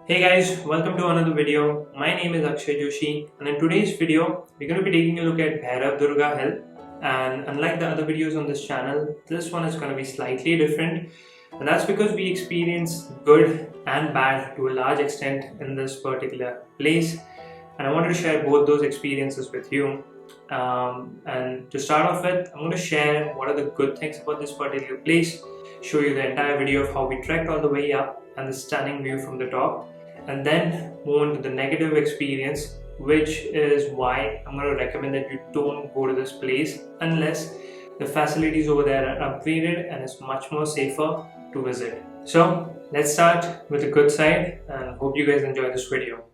Hey guys, welcome to another video. My name is Akshay Joshi, and in today's video, we're going to be taking a look at Bhairav Durga Hill. And unlike the other videos on this channel, this one is going to be slightly different, and that's because we experience good and bad to a large extent in this particular place. And I wanted to share both those experiences with you. And to start off with, I'm going to share what are the good things about this particular place, show you the entire video of how we trekked all the way up and the stunning view from the top, and then move on to the negative experience, which is why I'm going to recommend that you don't go to this place unless the facilities over there are upgraded and it's much more safer to visit. So let's start with the good side and hope you guys enjoy this video.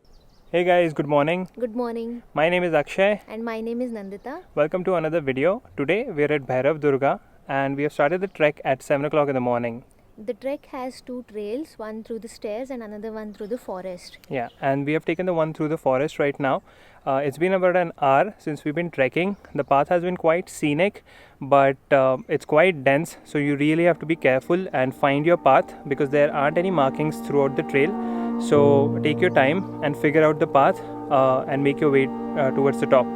Hey guys, good morning. Good morning. My name is Akshay. And my name is Nandita. Welcome to another video. Today we're at Bhairav Durga and we have started the trek at 7 o'clock in the morning. The trek has two trails, one through the stairs and another one through the forest. Yeah, and we have taken the one through the forest right now. It's been about an hour since we've been trekking. The path has been quite scenic, but it's quite dense, so you really have to be careful and find your path because there aren't any markings throughout the trail. So take your time and figure out the path and make your way towards the top.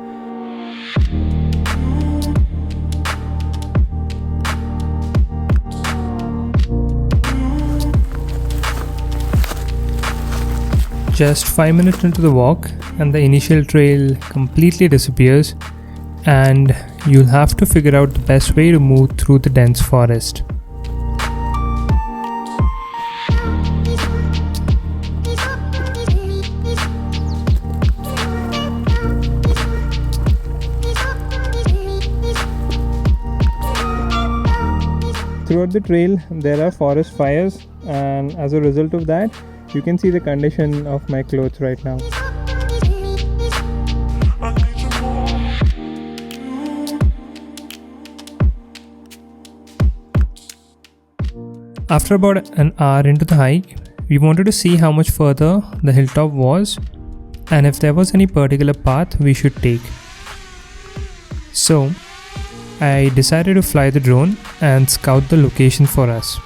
Just 5 minutes into the walk and the initial trail completely disappears, and you'll have to figure out the best way to move through the dense forest. Throughout the trail there are forest fires, and as a result of that you can see the condition of my clothes right now. After about an hour into the hike, we wanted to see how much further the hilltop was and if there was any particular path we should take. So, I decided to fly the drone and scout the location for us.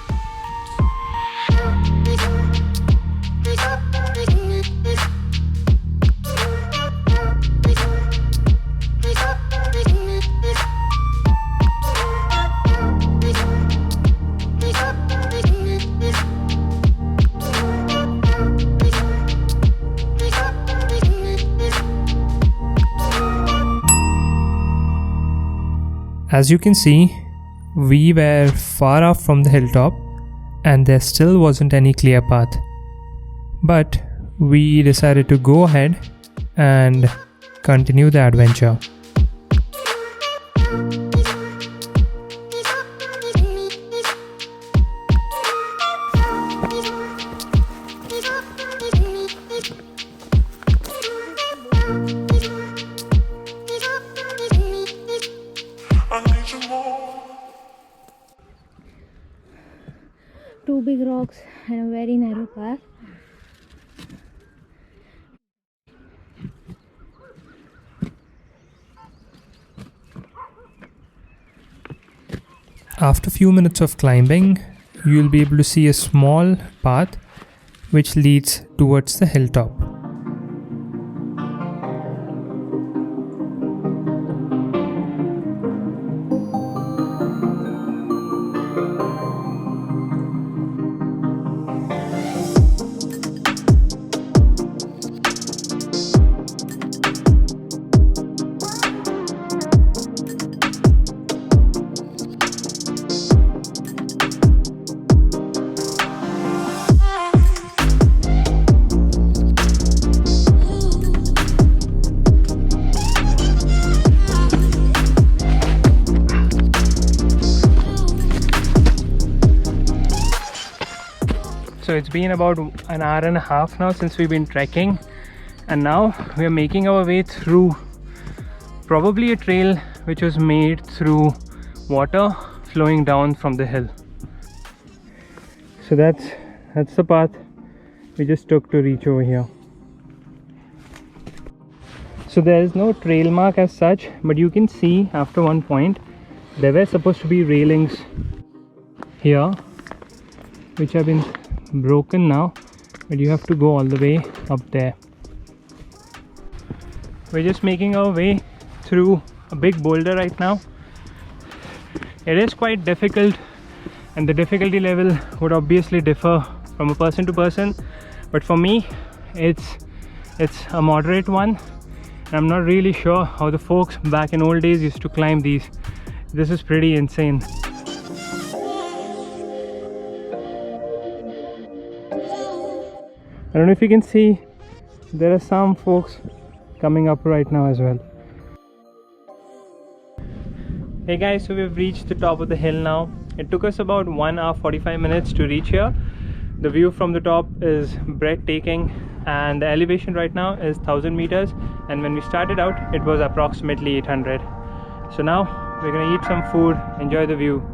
As you can see, we were far off from the hilltop and there still wasn't any clear path. But we decided to go ahead and continue the adventure. Two big rocks and a very narrow path. After a few minutes of climbing, you will be able to see a small path which leads towards the hilltop. So it's been about an hour and a half now since we've been trekking, and now we are making our way through probably a trail which was made through water flowing down from the hill. So that's the path we just took to reach over here. So there is no trail mark as such, but you can see after one point there were supposed to be railings here which have been broken now, but you have to go all the way up there. We're just making our way through a big boulder right now. It is quite difficult, and the difficulty level would obviously differ from a person to person, but for me it's a moderate one. I'm not really sure how the folks back in old days used to climb these. This is pretty insane. I don't know if you can see, there are some folks coming up right now as well. Hey guys, so we've reached the top of the hill now. It took us about 1 hour 45 minutes to reach here. The view from the top is breathtaking, and the elevation right now is 1000 meters, and when we started out it was approximately 800. So now we're gonna eat some food, enjoy the view.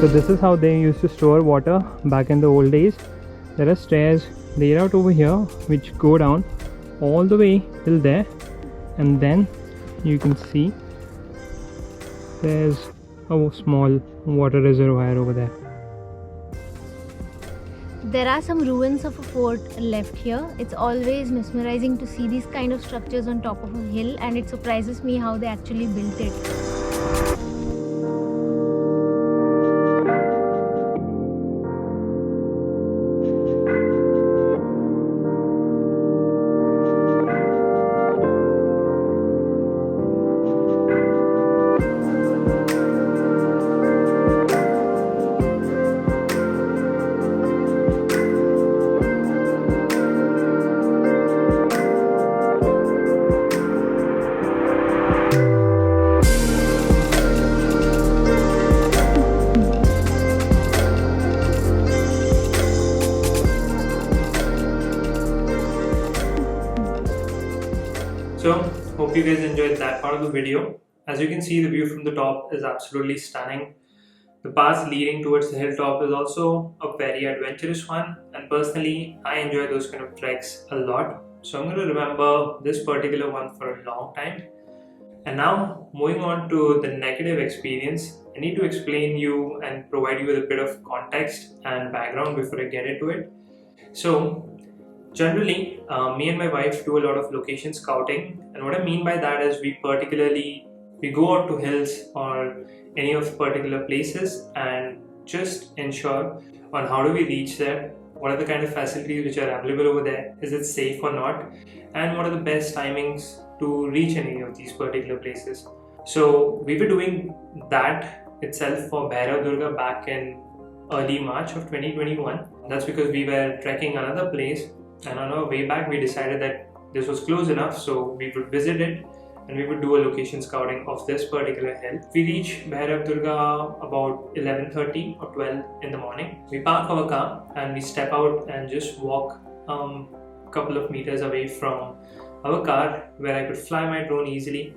So this is how they used to store water back in the old days. There are stairs laid out over here which go down all the way till there, and then you can see there's a small water reservoir over there. There are some ruins of a fort left here. It's always mesmerizing to see these kind of structures on top of a hill, and it surprises me how they actually built it. So, hope you guys enjoyed that part of the video. As you can see, the view from the top is absolutely stunning. The path leading towards the hilltop is also a very adventurous one, and personally, I enjoy those kind of treks a lot. So I'm going to remember this particular one for a long time. And now, moving on to the negative experience, I need to explain you and provide you with a bit of context and background before I get into it. So, generally, me and my wife do a lot of location scouting, and what I mean by that is we go out to hills or any of particular places and just ensure on how do we reach there, what are the kind of facilities which are available over there, is it safe or not, and what are the best timings to reach any of these particular places. So we were doing that itself for Bhairav Durga back in early March of 2021. That's because we were trekking another place, and on our way back we decided that this was close enough, so we would visit it and we would do a location scouting of this particular hill. We reach Bhairav Durga about 11:30 or 12 in the morning. We park our car and we step out and just walk a couple of meters away from our car where I could fly my drone easily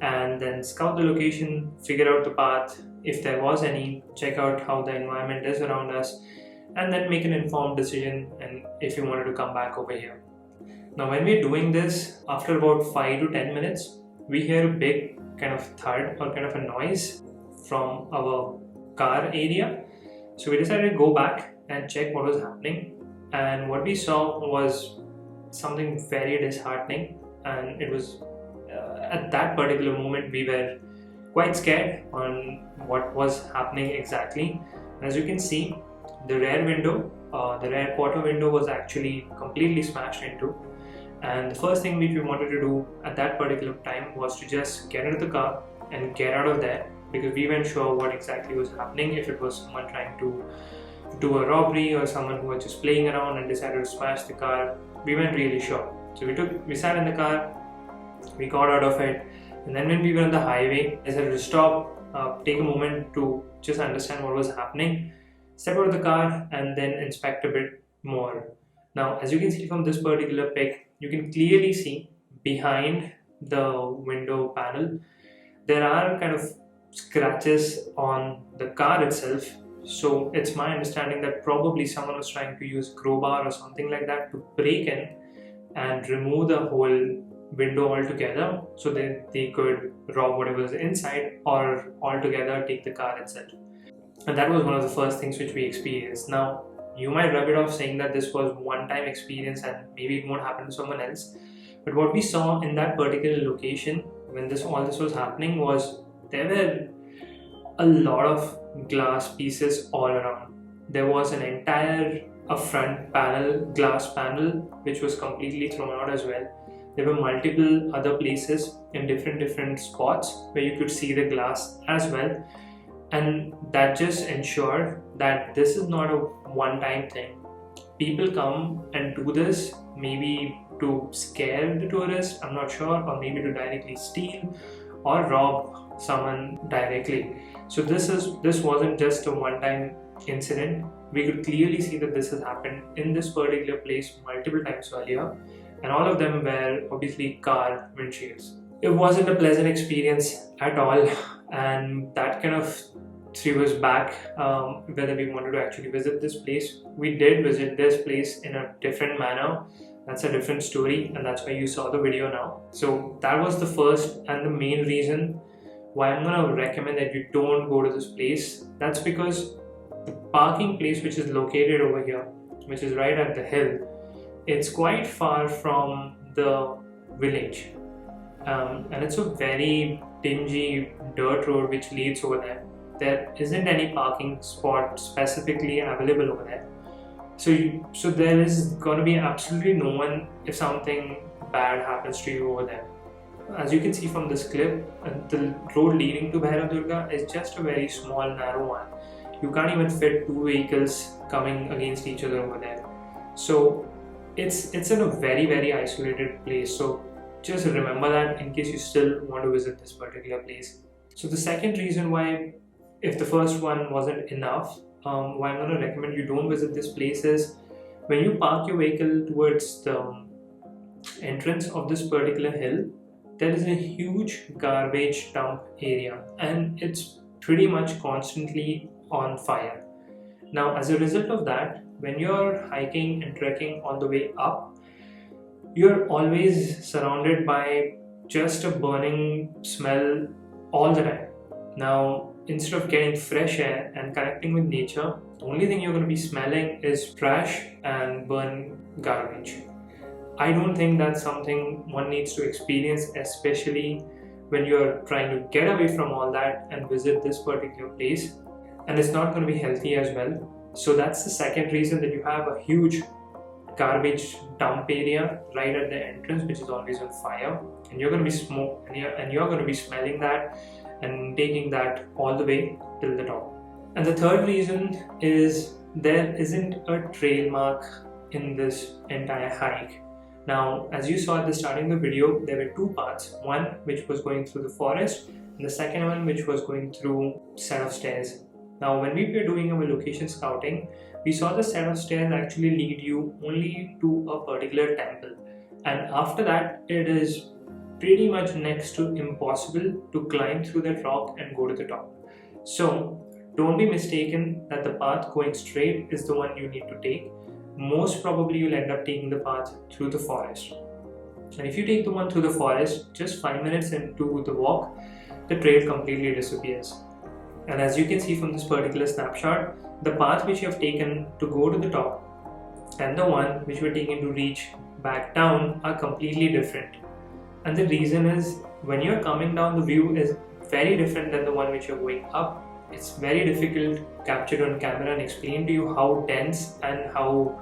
and then scout the location, figure out the path if there was any, check out how the environment is around us, and then make an informed decision and if you wanted to come back over here. Now when we're doing this, after about 5 to 10 minutes, we hear a big kind of thud or kind of a noise from our car area. So we decided to go back and check what was happening, and what we saw was something very disheartening. And it was at that particular moment we were quite scared on what was happening exactly. As you can see, the rear window, the rear quarter window was actually completely smashed into, and the first thing which we wanted to do at that particular time was to just get into the car and get out of there, because we weren't sure what exactly was happening, if it was someone trying to do a robbery or someone who was just playing around and decided to smash the car. We weren't really sure. So we sat in the car, we got out of it, and then when we were on the highway, I decided to stop, take a moment to just understand what was happening, step out of the car, and then inspect a bit more. Now, as you can see from this particular pic, you can clearly see behind the window panel, there are kind of scratches on the car itself. So it's my understanding that probably someone was trying to use crowbar or something like that to break in and remove the whole window altogether, so that they could rob whatever was inside, or altogether take the car itself. And that was one of the first things which we experienced. Now, you might rub it off saying that this was one-time experience and maybe it won't happen to someone else. But what we saw in that particular location when all this was happening was there were a lot of glass pieces all around. There was an entire front panel, glass panel, which was completely thrown out as well. There were multiple other places in different spots where you could see the glass as well. And that just ensured that this is not a one-time thing. People come and do this maybe to scare the tourist, I'm not sure, or maybe to directly steal or rob someone directly. So this wasn't just a one-time incident. We could clearly see that this has happened in this particular place multiple times earlier, and all of them were obviously car windshields. It wasn't a pleasant experience at all, and that kind of threw us back whether we wanted to actually visit this place. We did visit this place in a different manner. That's a different story, and that's why you saw the video now. So that was the first and the main reason why I'm gonna recommend that you don't go to this place. That's because the parking place which is located over here, which is right at the hill, it's quite far from the village, and it's a very dingy dirt road which leads over there. There isn't any parking spot specifically available over there. So there is going to be absolutely no one if something bad happens to you over there. As you can see from this clip, the road leading to Bhairav Durga is just a very small, narrow one. You can't even fit two vehicles coming against each other over there. So it's in a very isolated place. So just remember that in case you still want to visit this particular place. So the second reason why, if the first one wasn't enough, why I'm going to recommend you don't visit this place is when you park your vehicle towards the entrance of this particular hill, there is a huge garbage dump area, and it's pretty much constantly on fire. Now, as a result of that, when you're hiking and trekking on the way up, you're always surrounded by just a burning smell all the time. Now, instead of getting fresh air and connecting with nature, the only thing you're going to be smelling is trash and burn garbage. I don't think that's something one needs to experience, especially when you're trying to get away from all that and visit this particular place. And it's not going to be healthy as well. So that's the second reason, that you have a huge garbage dump area right at the entrance, which is always on fire, and you're going to be you're going to be smelling that and taking that all the way till the top. And the third reason is there isn't a trail mark in this entire hike. Now, as you saw at the starting of the video, there were two paths, one which was going through the forest and the second one which was going through a set of stairs. Now, when we were doing our location scouting, we saw the set of stairs actually lead you only to a particular temple, and after that it is pretty much next to impossible to climb through that rock and go to the top. So don't be mistaken that the path going straight is the one you need to take. Most probably you'll end up taking the path through the forest. And if you take the one through the forest, just 5 minutes into the walk, the trail completely disappears. And as you can see from this particular snapshot, the path which you have taken to go to the top and the one which we're taking to reach back down are completely different. And the reason is, when you're coming down, the view is very different than the one which you're going up. It's very difficult to capture on camera and explain to you how dense and how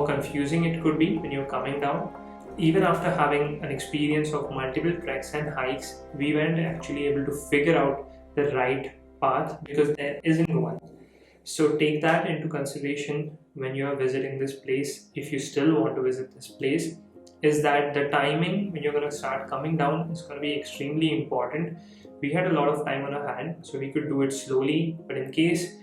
confusing it could be when you're coming down. Even after having an experience of multiple treks and hikes, we weren't actually able to figure out the right path because there isn't one. So take that into consideration when you are visiting this place. If you still want to visit this place, is that the timing when you're going to start coming down is going to be extremely important. We had a lot of time on our hand, so we could do it slowly, but in case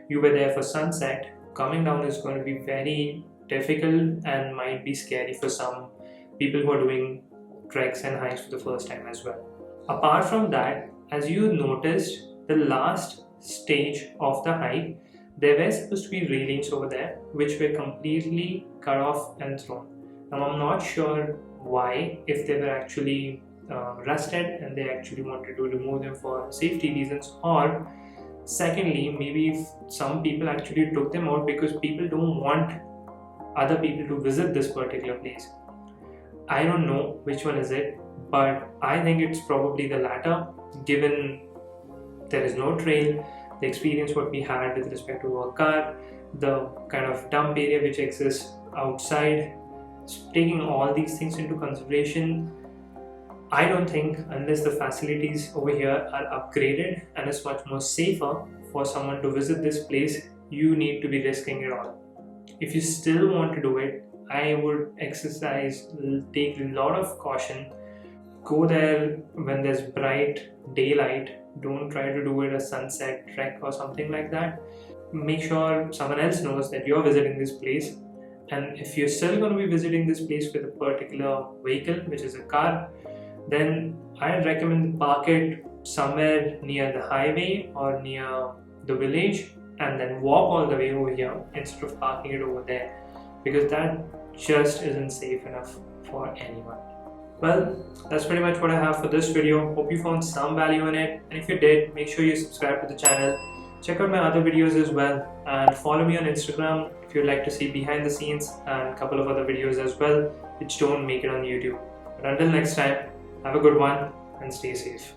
you were there for sunset, coming down is going to be very difficult and might be scary for some people who are doing treks and hikes for the first time as well. Apart from that, as you noticed, the last stage of the hike, there were supposed to be railings over there which were completely cut off and thrown. Now I'm not sure why, if they were actually rusted and they actually wanted to remove them for safety reasons, or secondly, maybe if some people actually took them out because people don't want other people to visit this particular place. I don't know which one is it, but I think it's probably the latter, given there is no trail, the experience what we had with respect to our car, the kind of dump area which exists outside. Taking all these things into consideration, I don't think, unless the facilities over here are upgraded and is much more safer for someone to visit this place, you need to be risking it all. If you still want to do it, I would take a lot of caution. Go there when there's bright daylight. Don't try to do it a sunset trek or something like that. Make sure someone else knows that you're visiting this place. And if you're still going to be visiting this place with a particular vehicle, which is a car, then I'd recommend park it somewhere near the highway or near the village and then walk all the way over here instead of parking it over there, because that just isn't safe enough for anyone. Well, that's pretty much what I have for this video. Hope you found some value in it, and if you did, make sure you subscribe to the channel. Check out my other videos as well, and follow me on Instagram if you'd like to see behind the scenes and a couple of other videos as well which don't make it on YouTube. But until next time, have a good one and stay safe.